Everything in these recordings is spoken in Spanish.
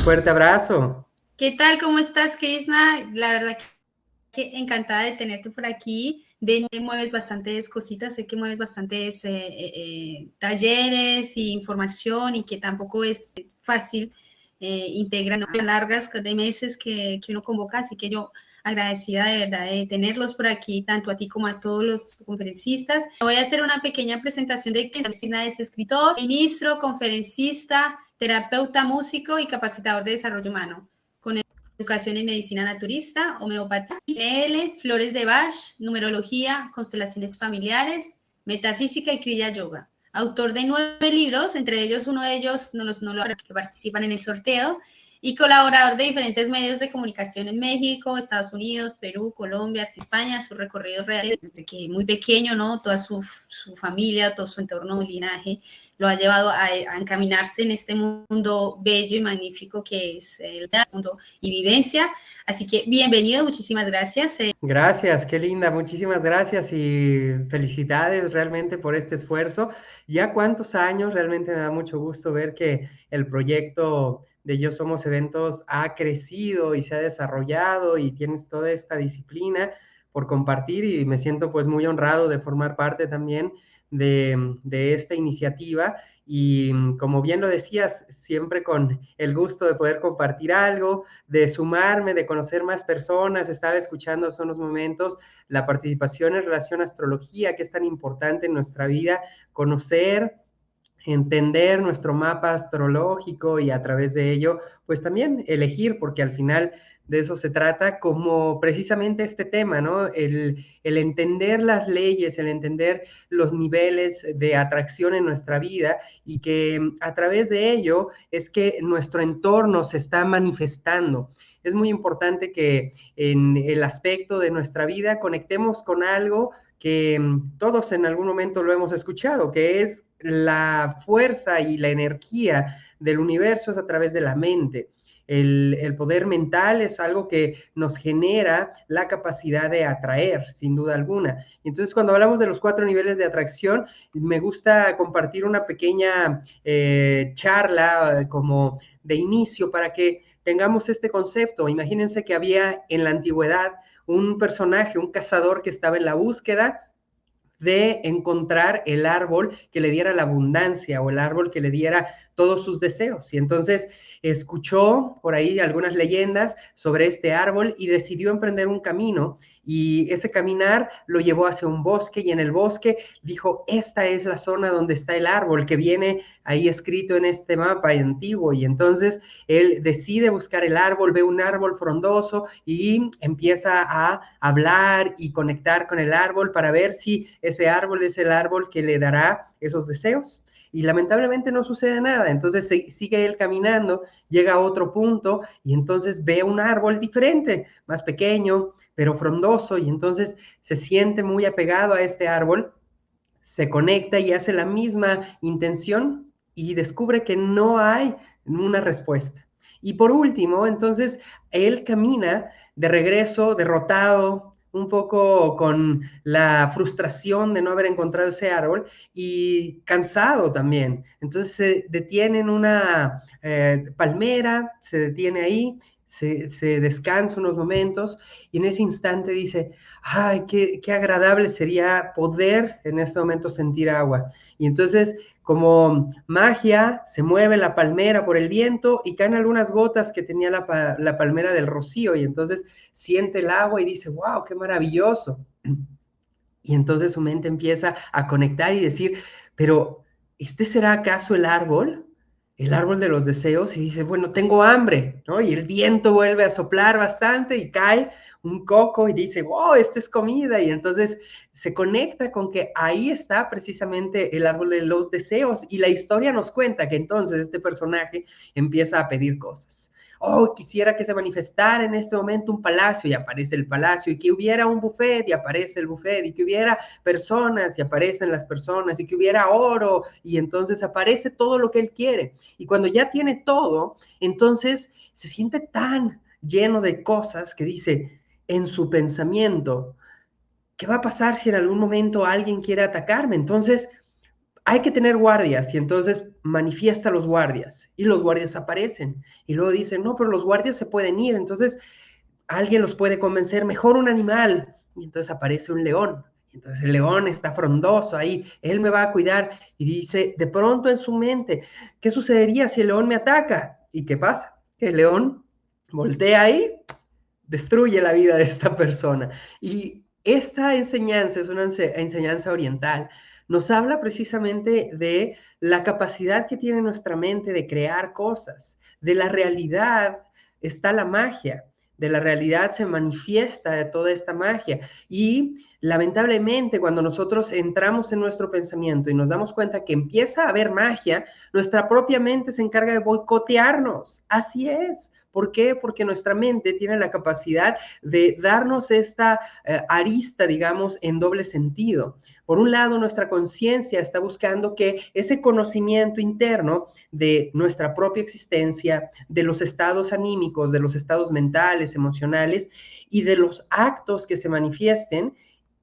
fuerte abrazo. ¿Qué tal? ¿Cómo estás, Krishna? La verdad que encantada de tenerte por aquí. De mueves bastantes cositas, sé que mueves bastantes talleres y información y que tampoco es fácil integrar tan largas de meses que uno convoca, así que yo agradecida de verdad de tenerlos por aquí, tanto a ti como a todos los conferencistas. Voy a hacer una pequeña presentación de Krishna. Es escritor, ministro, conferencista, terapeuta, músico y capacitador de desarrollo humano, con educación en medicina naturista, homeopatía, PNL, flores de Bach, numerología, constelaciones familiares, metafísica y Kriya Yoga. Autor de 9 libros, entre ellos uno de ellos no los que participan en el sorteo, y colaborador de diferentes medios de comunicación en México, Estados Unidos, Perú, Colombia, España. Sus recorridos reales, desde que muy pequeño, ¿no? Toda su familia, todo su entorno, linaje, lo ha llevado a encaminarse en este mundo bello y magnífico que es el mundo y vivencia. Así que bienvenido, muchísimas gracias. Gracias, qué linda, muchísimas gracias y felicidades realmente por este esfuerzo. Ya cuántos años, realmente me da mucho gusto ver que el proyecto de Yo Somos Eventos ha crecido y se ha desarrollado y tienes toda esta disciplina por compartir y me siento pues muy honrado de formar parte también de esta iniciativa. Y como bien lo decías, siempre con el gusto de poder compartir algo, de sumarme, de conocer más personas. Estaba escuchando hace unos momentos la participación en relación a astrología, que es tan importante en nuestra vida, conocer, entender nuestro mapa astrológico y a través de ello, pues también elegir, porque al final de eso se trata, como precisamente este tema, ¿no? El entender las leyes, el entender los niveles de atracción en nuestra vida y que a través de ello es que nuestro entorno se está manifestando. Es muy importante que en el aspecto de nuestra vida conectemos con algo que todos en algún momento lo hemos escuchado, que es la fuerza y la energía del universo es a través de la mente. El poder mental es algo que nos genera la capacidad de atraer, sin duda alguna. Entonces, cuando hablamos de los 4 niveles de atracción, me gusta compartir una pequeña charla como de inicio para que tengamos este concepto. Imagínense que había en la antigüedad un personaje, un cazador que estaba en la búsqueda de encontrar el árbol que le diera la abundancia o el árbol que le diera todos sus deseos. Y entonces escuchó por ahí algunas leyendas sobre este árbol y decidió emprender un camino y ese caminar lo llevó hacia un bosque y en el bosque dijo, esta es la zona donde está el árbol que viene ahí escrito en este mapa antiguo. Y entonces él decide buscar el árbol, ve un árbol frondoso y empieza a hablar y conectar con el árbol para ver si ese árbol es el árbol que le dará esos deseos. Y lamentablemente no sucede nada. Entonces sigue él caminando, llega a otro punto y entonces ve un árbol diferente, más pequeño, pero frondoso, y entonces se siente muy apegado a este árbol, se conecta y hace la misma intención y descubre que no hay una respuesta. Y por último, entonces, él camina de regreso, derrotado, un poco con la frustración de no haber encontrado ese árbol y cansado también. Entonces se detiene en una palmera, se detiene ahí, se descansa unos momentos y en ese instante dice, ay, qué agradable sería poder en este momento sentir agua. Y entonces, como magia, se mueve la palmera por el viento y caen algunas gotas que tenía la palmera del rocío. Y entonces siente el agua y dice, wow, qué maravilloso. Y entonces su mente empieza a conectar y decir, pero ¿este será acaso el árbol? El árbol de los deseos, y dice, bueno, tengo hambre, ¿no? Y el viento vuelve a soplar bastante y cae un coco y dice, wow, esta es comida. Y entonces se conecta con que ahí está precisamente el árbol de los deseos. Y la historia nos cuenta que entonces este personaje empieza a pedir cosas. Oh, quisiera que se manifestara en este momento un palacio y aparece el palacio, y que hubiera un buffet y aparece el buffet, y que hubiera personas y aparecen las personas, y que hubiera oro y entonces aparece todo lo que él quiere. Y cuando ya tiene todo, entonces se siente tan lleno de cosas que dice en su pensamiento, ¿qué va a pasar si en algún momento alguien quiere atacarme? Entonces hay que tener guardias y entonces manifiesta a los guardias y los guardias aparecen y luego dicen, no, pero los guardias se pueden ir, entonces alguien los puede convencer, mejor un animal. Y entonces aparece un león. Entonces el león está frondoso ahí, él me va a cuidar y dice, de pronto en su mente, ¿qué sucedería si el león me ataca? ¿Y qué pasa? Que el león voltea ahí, destruye la vida de esta persona. Y esta enseñanza es una enseñanza oriental. Nos habla precisamente de la capacidad que tiene nuestra mente de crear cosas. De la realidad está la magia. De la realidad se manifiesta toda esta magia. Y lamentablemente, cuando nosotros entramos en nuestro pensamiento y nos damos cuenta que empieza a haber magia, nuestra propia mente se encarga de boicotearnos. Así es. ¿Por qué? Porque nuestra mente tiene la capacidad de darnos esta arista, digamos, en doble sentido. Por un lado, nuestra conciencia está buscando que ese conocimiento interno de nuestra propia existencia, de los estados anímicos, de los estados mentales, emocionales y de los actos que se manifiesten,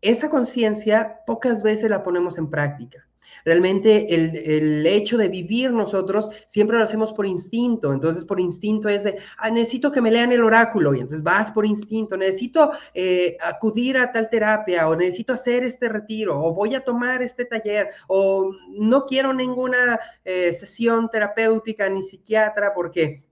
esa conciencia pocas veces la ponemos en práctica. Realmente el hecho de vivir nosotros siempre lo hacemos por instinto. Entonces, por instinto es de, necesito que me lean el oráculo. Y entonces vas por instinto, necesito acudir a tal terapia o necesito hacer este retiro o voy a tomar este taller o no quiero ninguna sesión terapéutica ni psiquiatra porque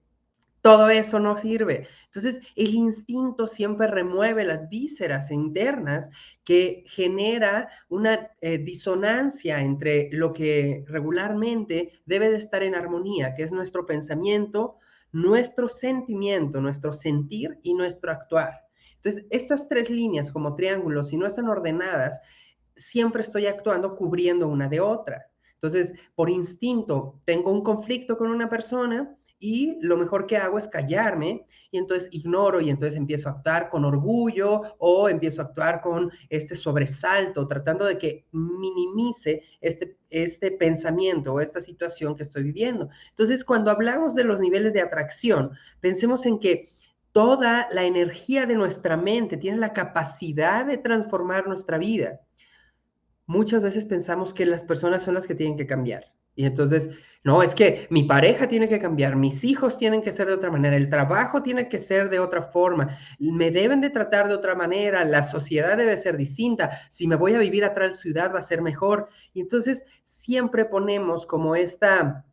todo eso no sirve. Entonces, el instinto siempre remueve las vísceras internas que genera una disonancia entre lo que regularmente debe de estar en armonía, que es nuestro pensamiento, nuestro sentimiento, nuestro sentir y nuestro actuar. Entonces, estas tres líneas como triángulos, si no están ordenadas, siempre estoy actuando cubriendo una de otra. Entonces, por instinto, tengo un conflicto con una persona, y lo mejor que hago es callarme y entonces ignoro y entonces empiezo a actuar con orgullo o empiezo a actuar con este sobresalto, tratando de que minimice este pensamiento o esta situación que estoy viviendo. Entonces, cuando hablamos de los niveles de atracción, pensemos en que toda la energía de nuestra mente tiene la capacidad de transformar nuestra vida. Muchas veces pensamos que las personas son las que tienen que cambiar. Y entonces, no, es que mi pareja tiene que cambiar, mis hijos tienen que ser de otra manera, el trabajo tiene que ser de otra forma, me deben de tratar de otra manera, la sociedad debe ser distinta, si me voy a vivir a tal ciudad va a ser mejor. Y entonces siempre ponemos como esta,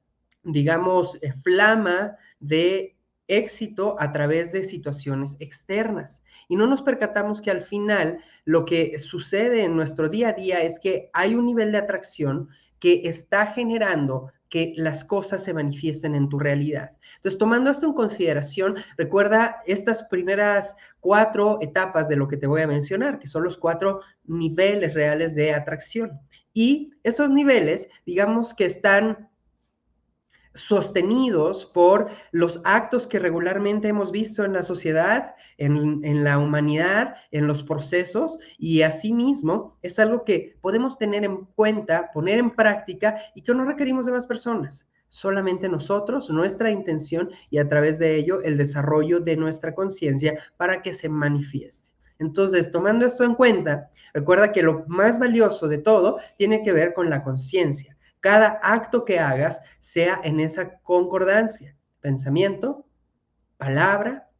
digamos, flama de éxito a través de situaciones externas. Y no nos percatamos que al final lo que sucede en nuestro día a día es que hay un nivel de atracción que está generando que las cosas se manifiesten en tu realidad. Entonces, tomando esto en consideración, recuerda estas primeras 4 etapas de lo que te voy a mencionar, que son los 4 niveles reales de atracción. Y esos niveles, digamos que están sostenidos por los actos que regularmente hemos visto en la sociedad, en la humanidad, en los procesos, y asimismo es algo que podemos tener en cuenta, poner en práctica y que no requerimos de más personas. Solamente nosotros, nuestra intención y a través de ello el desarrollo de nuestra conciencia para que se manifieste. Entonces, tomando esto en cuenta, recuerda que lo más valioso de todo tiene que ver con la conciencia. Cada acto que hagas sea en esa concordancia, pensamiento, palabra,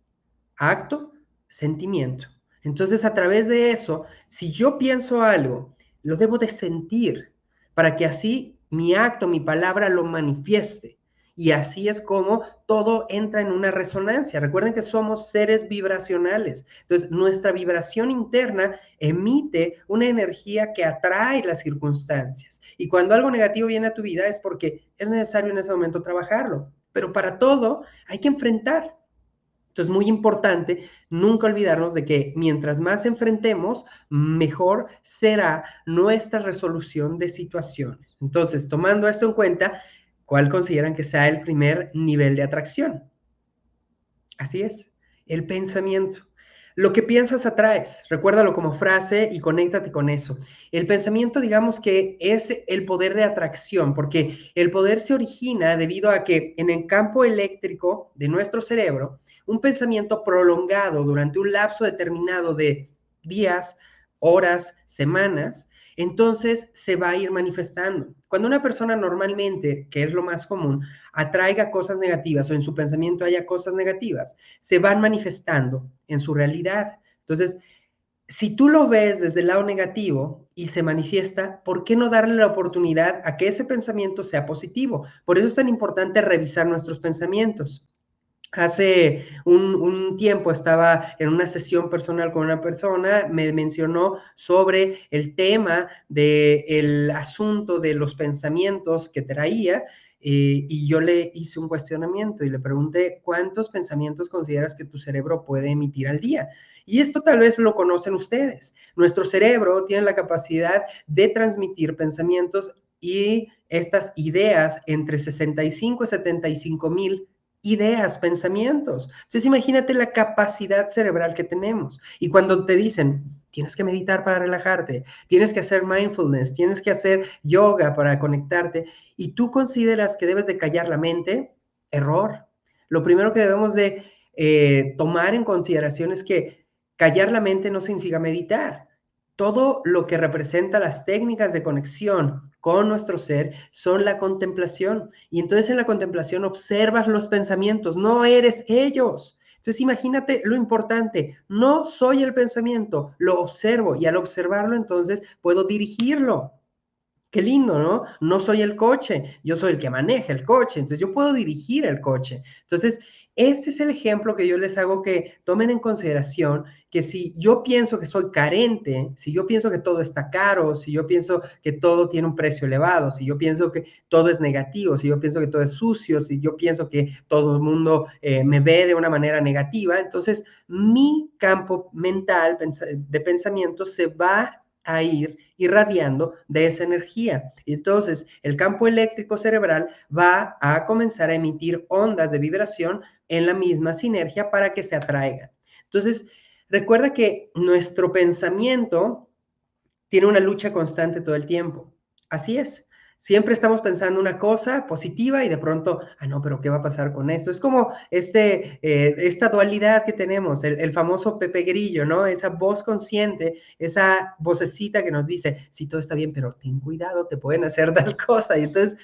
acto, sentimiento. Entonces, a través de eso, si yo pienso algo, lo debo de sentir para que así mi acto, mi palabra lo manifieste. Y así es como todo entra en una resonancia. Recuerden que somos seres vibracionales. Entonces, nuestra vibración interna emite una energía que atrae las circunstancias. Y cuando algo negativo viene a tu vida es porque es necesario en ese momento trabajarlo. Pero para todo hay que enfrentar. Entonces, muy importante nunca olvidarnos de que mientras más enfrentemos, mejor será nuestra resolución de situaciones. Entonces, tomando esto en cuenta, ¿cuál consideran que sea el primer nivel de atracción? Así es, el pensamiento. Lo que piensas atraes, recuérdalo como frase y conéctate con eso. El pensamiento, digamos que es el poder de atracción, porque el poder se origina debido a que en el campo eléctrico de nuestro cerebro, un pensamiento prolongado durante un lapso determinado de días, horas, semanas, entonces se va a ir manifestando. Cuando una persona normalmente, que es lo más común, atraiga cosas negativas o en su pensamiento haya cosas negativas, se van manifestando en su realidad. Entonces, si tú lo ves desde el lado negativo y se manifiesta, ¿por qué no darle la oportunidad a que ese pensamiento sea positivo? Por eso es tan importante revisar nuestros pensamientos. Hace un tiempo estaba en una sesión personal con una persona, me mencionó sobre el tema del asunto de los pensamientos que traía, y yo le hice un cuestionamiento y le pregunté, ¿cuántos pensamientos consideras que tu cerebro puede emitir al día? Y esto tal vez lo conocen ustedes. Nuestro cerebro tiene la capacidad de transmitir pensamientos y estas ideas entre 65 y 75 mil ideas, pensamientos. Entonces imagínate la capacidad cerebral que tenemos. Y cuando te dicen, tienes que meditar para relajarte, tienes que hacer mindfulness, tienes que hacer yoga para conectarte, y tú consideras que debes de callar la mente, error. Lo primero que debemos de tomar en consideración es que callar la mente no significa meditar. Todo lo que representa las técnicas de conexión con nuestro ser son la contemplación. Y entonces en la contemplación observas los pensamientos, no eres ellos. Entonces imagínate lo importante, no soy el pensamiento, lo observo y al observarlo entonces puedo dirigirlo. Qué lindo, ¿no? No soy el coche, yo soy el que maneja el coche, entonces yo puedo dirigir el coche. Entonces, este es el ejemplo que yo les hago que tomen en consideración que si yo pienso que soy carente, si yo pienso que todo está caro, si yo pienso que todo tiene un precio elevado, si yo pienso que todo es negativo, si yo pienso que todo es sucio, si yo pienso que todo el mundo me ve de una manera negativa, entonces mi campo mental de pensamiento se va a ir irradiando de esa energía. Y entonces el campo eléctrico cerebral va a comenzar a emitir ondas de vibración en la misma sinergia para que se atraiga. Entonces, recuerda que nuestro pensamiento tiene una lucha constante todo el tiempo. Así es. Siempre estamos pensando una cosa positiva y de pronto, no, pero ¿qué va a pasar con eso? Es como esta dualidad que tenemos, el famoso Pepe Grillo, ¿no? Esa voz consciente, esa vocecita que nos dice, sí, todo está bien, pero ten cuidado, te pueden hacer tal cosa. Y entonces,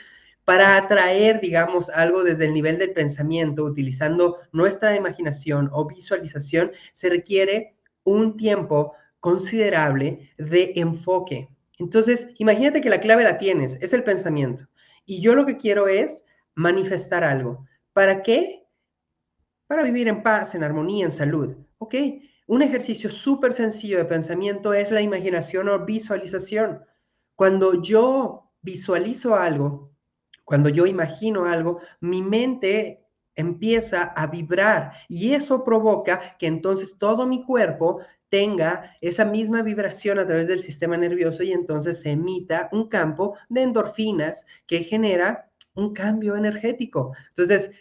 para atraer, digamos, algo desde el nivel del pensamiento, utilizando nuestra imaginación o visualización, se requiere un tiempo considerable de enfoque. Entonces, imagínate que la clave la tienes, es el pensamiento. Y yo lo que quiero es manifestar algo. ¿Para qué? Para vivir en paz, en armonía, en salud. ¿Ok? Un ejercicio súper sencillo de pensamiento es la imaginación o visualización. Cuando yo visualizo algo, cuando yo imagino algo, mi mente empieza a vibrar y eso provoca que entonces todo mi cuerpo tenga esa misma vibración a través del sistema nervioso y entonces se emita un campo de endorfinas que genera un cambio energético. Entonces,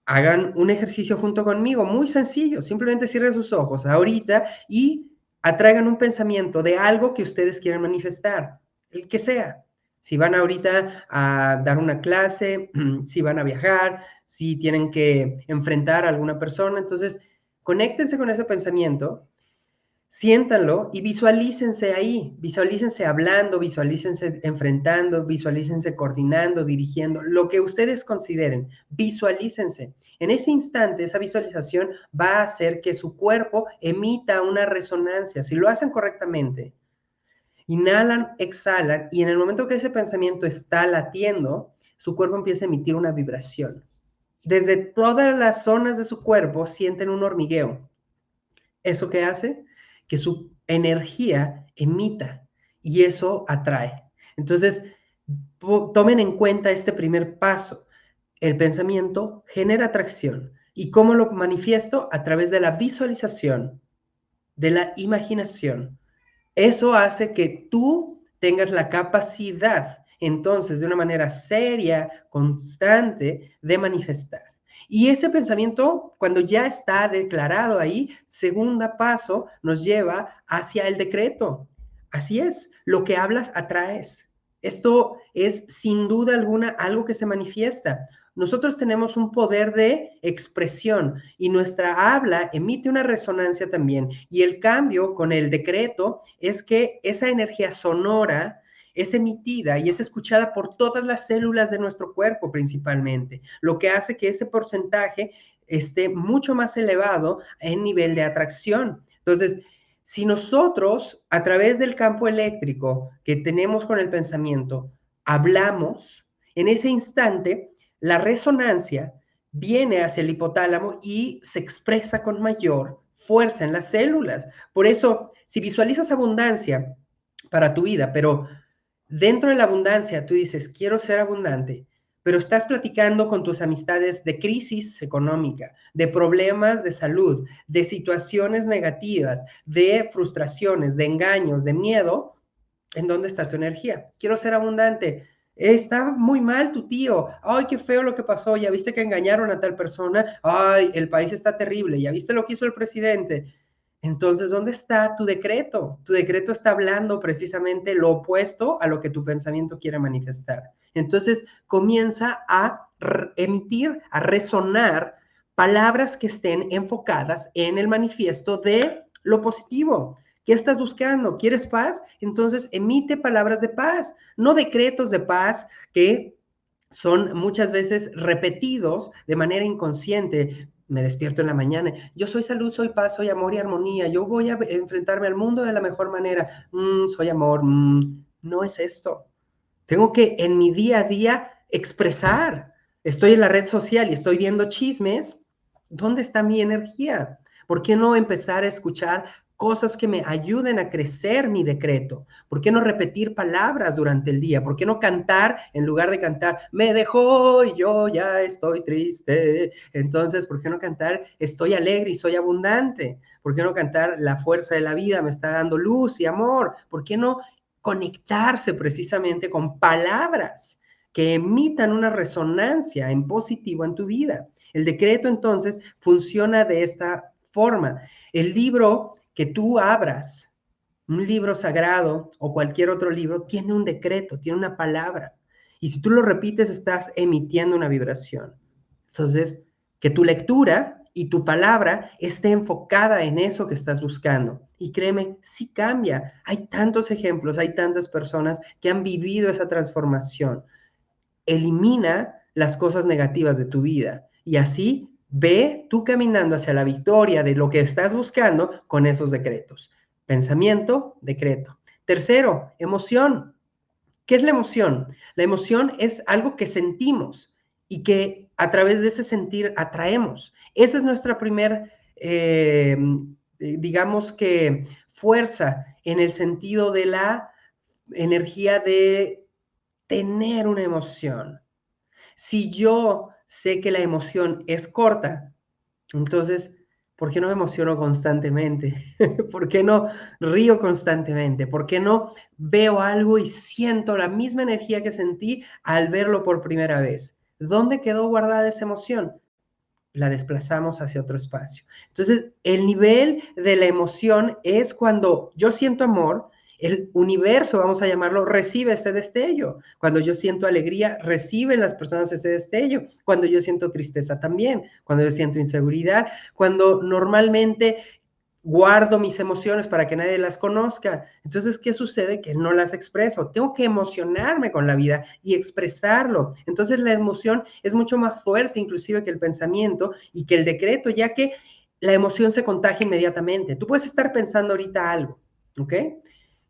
hagan un ejercicio junto conmigo, muy sencillo, simplemente cierren sus ojos ahorita y atraigan un pensamiento de algo que ustedes quieran manifestar, el que sea. Si van ahorita a dar una clase, si van a viajar, si tienen que enfrentar a alguna persona, entonces conéctense con ese pensamiento, siéntanlo y visualícense ahí, visualícense hablando, visualícense enfrentando, visualícense coordinando, dirigiendo, lo que ustedes consideren, visualícense. En ese instante, esa visualización va a hacer que su cuerpo emita una resonancia. Si lo hacen correctamente, inhalan, exhalan y en el momento que ese pensamiento está latiendo, su cuerpo empieza a emitir una vibración. Desde todas las zonas de su cuerpo sienten un hormigueo. ¿Eso qué hace? Que su energía emita y eso atrae. Entonces, tomen en cuenta este primer paso. El pensamiento genera atracción. ¿Y cómo lo manifiesto? A través de la visualización, de la imaginación. Eso hace que tú tengas la capacidad, entonces, de una manera seria, constante, de manifestar. Y ese pensamiento, cuando ya está declarado ahí, segundo paso, nos lleva hacia el decreto. Así es, lo que hablas atraes. Esto es sin duda alguna algo que se manifiesta. nosotros tenemos un poder de expresión y nuestra habla emite una resonancia también. Y el cambio con el decreto es que esa energía sonora es emitida y es escuchada por todas las células de nuestro cuerpo principalmente, lo que hace que ese porcentaje esté mucho más elevado en nivel de atracción. Entonces, si nosotros a través del campo eléctrico que tenemos con el pensamiento hablamos, en ese instante la resonancia viene hacia el hipotálamo y se expresa con mayor fuerza en las células. Por eso, si visualizas abundancia para tu vida, pero dentro de la abundancia tú dices, quiero ser abundante, pero estás platicando con tus amistades de crisis económica, de problemas de salud, de situaciones negativas, de frustraciones, de engaños, de miedo, ¿en dónde está tu energía? Quiero ser abundante. Está muy mal tu tío. Ay, qué feo lo que pasó. Ya viste que engañaron a tal persona. Ay, el país está terrible. Ya viste lo que hizo el presidente. Entonces, ¿dónde está tu decreto? Tu decreto está hablando precisamente lo opuesto a lo que tu pensamiento quiere manifestar. Entonces, comienza a emitir, a resonar palabras que estén enfocadas en el manifiesto de lo positivo. ¿Qué estás buscando? ¿Quieres paz? Entonces emite palabras de paz, no decretos de paz que son muchas veces repetidos de manera inconsciente. Me despierto en la mañana, yo soy salud, soy paz, soy amor y armonía, yo voy a enfrentarme al mundo de la mejor manera, soy amor, no es esto. Tengo que en mi día a día expresar. Estoy en la red social y estoy viendo chismes. ¿Dónde está mi energía? ¿Por qué no empezar a escuchar cosas que me ayuden a crecer mi decreto? ¿Por qué no repetir palabras durante el día? ¿Por qué no cantar en lugar de cantar, me dejó y yo ya estoy triste? Entonces, ¿por qué no cantar, estoy alegre y soy abundante? ¿Por qué no cantar, la fuerza de la vida me está dando luz y amor? ¿Por qué no conectarse precisamente con palabras que emitan una resonancia en positivo en tu vida? El decreto entonces funciona de esta forma. El libro que tú abras, un libro sagrado o cualquier otro libro, tiene un decreto, tiene una palabra. Y si tú lo repites, estás emitiendo una vibración. Entonces, que tu lectura y tu palabra esté enfocada en eso que estás buscando. Y créeme, sí cambia. Hay tantos ejemplos, hay tantas personas que han vivido esa transformación. Elimina las cosas negativas de tu vida y así ve tú caminando hacia la victoria de lo que estás buscando con esos decretos. Pensamiento, decreto. Tercero, emoción. ¿Qué es la emoción? La emoción es algo que sentimos y que a través de ese sentir atraemos. Esa es nuestra primer, digamos que, fuerza en el sentido de la energía de tener una emoción. Si yo sé que la emoción es corta, entonces, ¿por qué no me emociono constantemente? ¿Por qué no río constantemente? ¿Por qué no veo algo y siento la misma energía que sentí al verlo por primera vez? ¿Dónde quedó guardada esa emoción? La desplazamos hacia otro espacio. Entonces, el nivel de la emoción es cuando yo siento amor, el universo, vamos a llamarlo, recibe ese destello. Cuando yo siento alegría, reciben las personas ese destello. Cuando yo siento tristeza también. Cuando yo siento inseguridad. Cuando normalmente guardo mis emociones para que nadie las conozca. Entonces, ¿qué sucede? Que no las expreso. Tengo que emocionarme con la vida y expresarlo. Entonces, la emoción es mucho más fuerte inclusive que el pensamiento y que el decreto, ya que la emoción se contagia inmediatamente. Tú puedes estar pensando ahorita algo, ¿ok?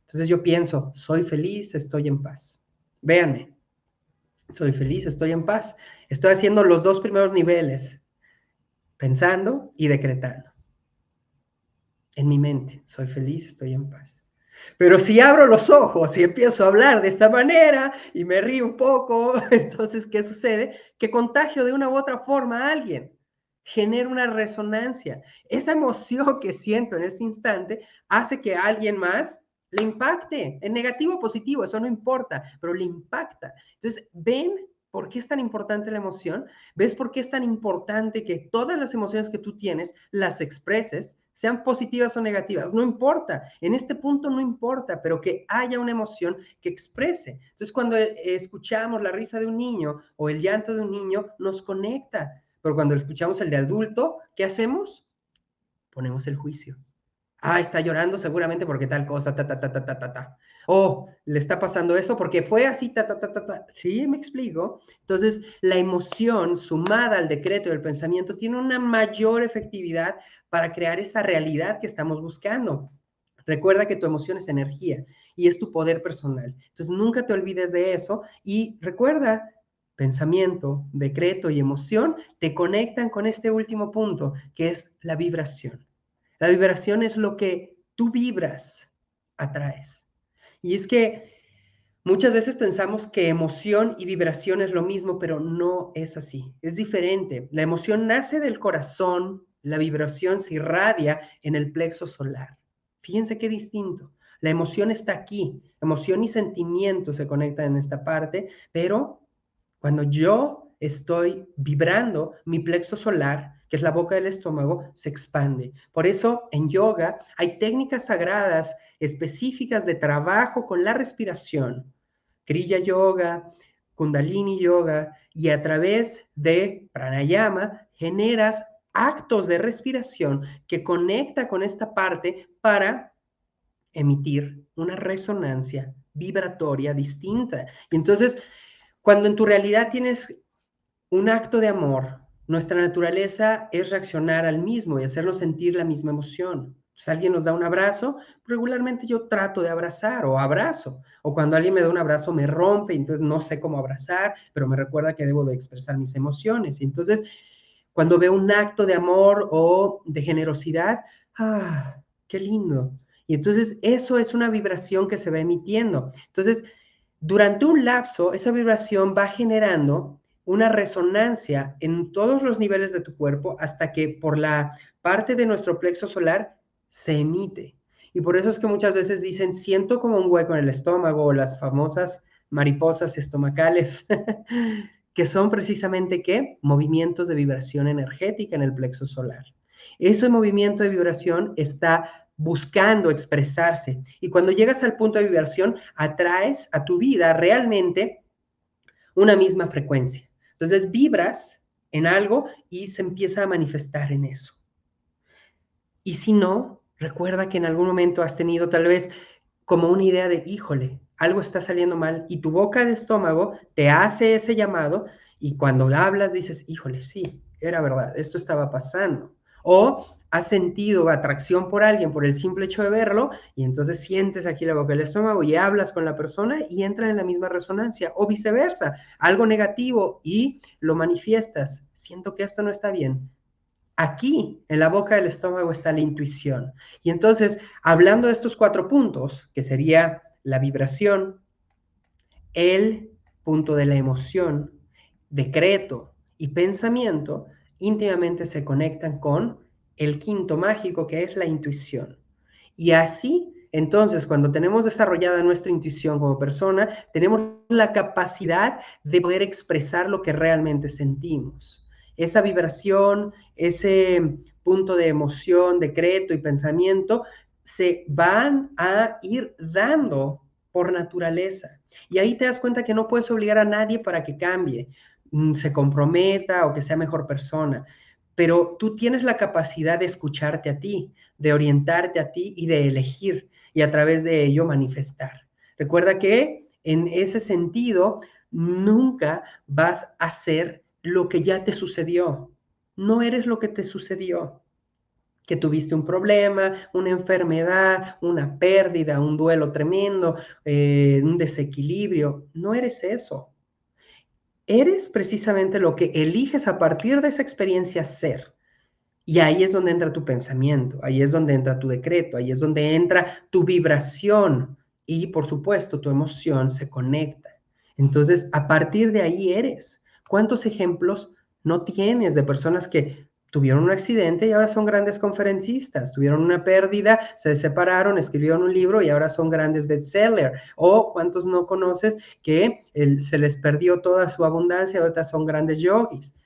Entonces yo pienso, soy feliz, estoy en paz. Véanme, soy feliz, estoy en paz. Estoy haciendo los dos primeros niveles, pensando y decretando. En mi mente, soy feliz, estoy en paz. Pero si abro los ojos y empiezo a hablar de esta manera y me río un poco, entonces, ¿qué sucede? Que contagio de una u otra forma a alguien, genera una resonancia. Esa emoción que siento en este instante hace que a alguien más le impacte, en negativo o positivo, eso no importa, pero le impacta. Entonces, ¿ven por qué es tan importante la emoción? ¿Ves por qué es tan importante que todas las emociones que tú tienes las expreses? sean positivas o negativas, no importa, en este punto no importa, pero que haya una emoción que exprese. Entonces, cuando escuchamos la risa de un niño o el llanto de un niño, nos conecta, pero cuando escuchamos el de adulto, ¿qué hacemos? Ponemos el juicio. Ah, está llorando seguramente porque tal cosa, ta, ta, ta, ta, ta, ta, ta. O le está pasando esto porque fue así, ta, ta, ta, ta, ta. ¿Sí me explico? Entonces, la emoción sumada al decreto y al pensamiento tiene una mayor efectividad para crear esa realidad que estamos buscando. Recuerda que tu emoción es energía y es tu poder personal. Entonces, nunca te olvides de eso y recuerda, pensamiento, decreto y emoción te conectan con este último punto, que es la vibración. La vibración es lo que tú vibras, atraes. Y es que muchas veces pensamos que emoción y vibración es lo mismo, pero no es así. Es diferente. La emoción nace del corazón, la vibración se irradia en el plexo solar. Fíjense qué distinto. La emoción está aquí. Emoción y sentimiento se conectan en esta parte, pero cuando yo estoy vibrando, mi plexo solar, que es la boca del estómago, se expande. Por eso en yoga hay técnicas sagradas específicas de trabajo con la respiración. Kriya Yoga, Kundalini Yoga, y a través de pranayama generas actos de respiración que conecta con esta parte para emitir una resonancia vibratoria distinta. Y entonces, cuando en tu realidad tienes un acto de amor, nuestra naturaleza es reaccionar al mismo y hacernos sentir la misma emoción. Si alguien nos da un abrazo, regularmente yo trato de abrazar o abrazo. O cuando alguien me da un abrazo me rompe, entonces no sé cómo abrazar, pero me recuerda que debo de expresar mis emociones. Y entonces, cuando veo un acto de amor o de generosidad, ¡ah, qué lindo! Y entonces eso es una vibración que se va emitiendo. Entonces, durante un lapso, esa vibración va generando una resonancia en todos los niveles de tu cuerpo hasta que por la parte de nuestro plexo solar se emite. Y por eso es que muchas veces dicen, siento como un hueco en el estómago o las famosas mariposas estomacales, que son precisamente ¿qué? Movimientos de vibración energética en el plexo solar. Ese movimiento de vibración está buscando expresarse. Y cuando llegas al punto de vibración, atraes a tu vida realmente una misma frecuencia. Entonces vibras en algo y se empieza a manifestar en eso. Y si no, recuerda que en algún momento has tenido tal vez como una idea de, híjole, algo está saliendo mal y tu boca de estómago te hace ese llamado y cuando hablas dices, híjole, sí, era verdad, esto estaba pasando. O has sentido atracción por alguien por el simple hecho de verlo y entonces sientes aquí la boca del estómago y hablas con la persona y entra en la misma resonancia o viceversa, algo negativo y lo manifiestas, siento que esto no está bien. Aquí, en la boca del estómago, está la intuición. Y entonces, hablando de estos 4 puntos, que sería la vibración, el punto de la emoción, decreto y pensamiento, íntimamente se conectan con el quinto mágico, que es la intuición. Y así, entonces, cuando tenemos desarrollada nuestra intuición como persona, tenemos la capacidad de poder expresar lo que realmente sentimos. Esa vibración, ese punto de emoción, decreto y pensamiento se van a ir dando por naturaleza. Y ahí te das cuenta que no puedes obligar a nadie para que cambie, se comprometa o que sea mejor persona, pero tú tienes la capacidad de escucharte a ti, de orientarte a ti y de elegir y a través de ello manifestar. Recuerda que en ese sentido nunca vas a ser lo que ya te sucedió. No eres lo que te sucedió, que tuviste un problema, una enfermedad, una pérdida, un duelo tremendo, un desequilibrio. No eres eso. Eres precisamente lo que eliges a partir de esa experiencia ser. Y ahí es donde entra tu pensamiento, ahí es donde entra tu decreto, ahí es donde entra tu vibración y por supuesto tu emoción se conecta. Entonces, a partir de ahí eres. ¿Cuántos ejemplos no tienes de personas que tuvieron un accidente y ahora son grandes conferencistas, tuvieron una pérdida, se separaron, escribieron un libro y ahora son grandes bestsellers? ¿O cuántos no conoces que se les perdió toda su abundancia y ahora son grandes yogis?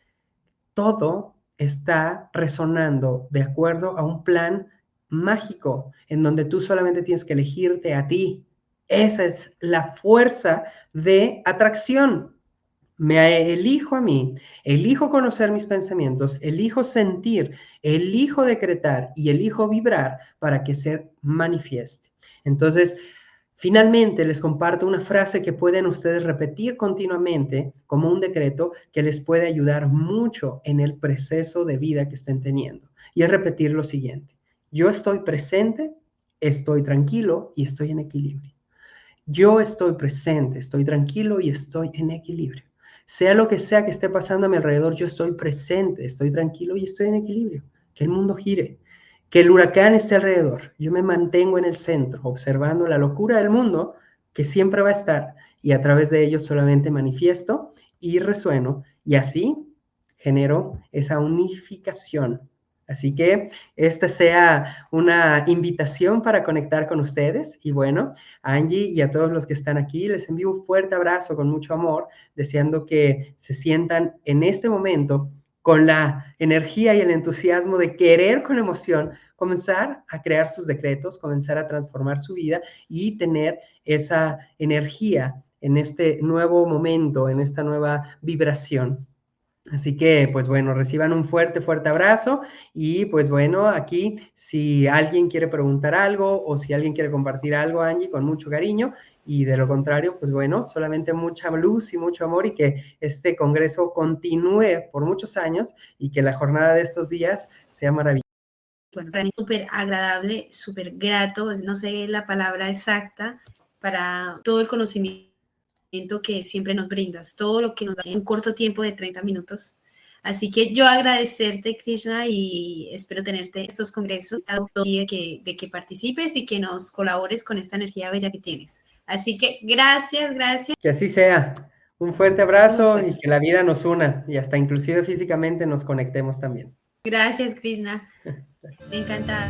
Todo está resonando de acuerdo a un plan mágico en donde tú solamente tienes que elegirte a ti. Esa es la fuerza de atracción. Me elijo a mí, elijo conocer mis pensamientos, elijo sentir, elijo decretar y elijo vibrar para que se manifieste. Entonces, finalmente les comparto una frase que pueden ustedes repetir continuamente como un decreto que les puede ayudar mucho en el proceso de vida que estén teniendo. Y es repetir lo siguiente: yo estoy presente, estoy tranquilo y estoy en equilibrio. Yo estoy presente, estoy tranquilo y estoy en equilibrio. Sea lo que sea que esté pasando a mi alrededor, yo estoy presente, estoy tranquilo y estoy en equilibrio. Que el mundo gire, que el huracán esté alrededor. Yo me mantengo en el centro, observando la locura del mundo que siempre va a estar, y a través de ello solamente manifiesto y resueno, y así genero esa unificación. Así que esta sea una invitación para conectar con ustedes. Y bueno, Angie y a todos los que están aquí, les envío un fuerte abrazo con mucho amor, deseando que se sientan en este momento con la energía y el entusiasmo de querer con emoción comenzar a crear sus decretos, comenzar a transformar su vida y tener esa energía en este nuevo momento, en esta nueva vibración. Así que, pues bueno, reciban un fuerte, fuerte abrazo y pues bueno, aquí si alguien quiere preguntar algo o si alguien quiere compartir algo, Angie, con mucho cariño, y de lo contrario, pues bueno, solamente mucha luz y mucho amor y que este congreso continúe por muchos años y que la jornada de estos días sea maravillosa. Bueno, realmente súper agradable, súper grato, no sé la palabra exacta, para todo el conocimiento que siempre nos brindas, todo lo que nos da en un corto tiempo de 30 minutos. Así que yo agradecerte, Krishna, y espero tenerte en estos congresos, de que participes y que nos colabores con esta energía bella que tienes. Así que gracias, gracias. Que así sea. Un fuerte abrazo y que la vida nos una y hasta inclusive físicamente nos conectemos también. Gracias, Krishna. Encantada.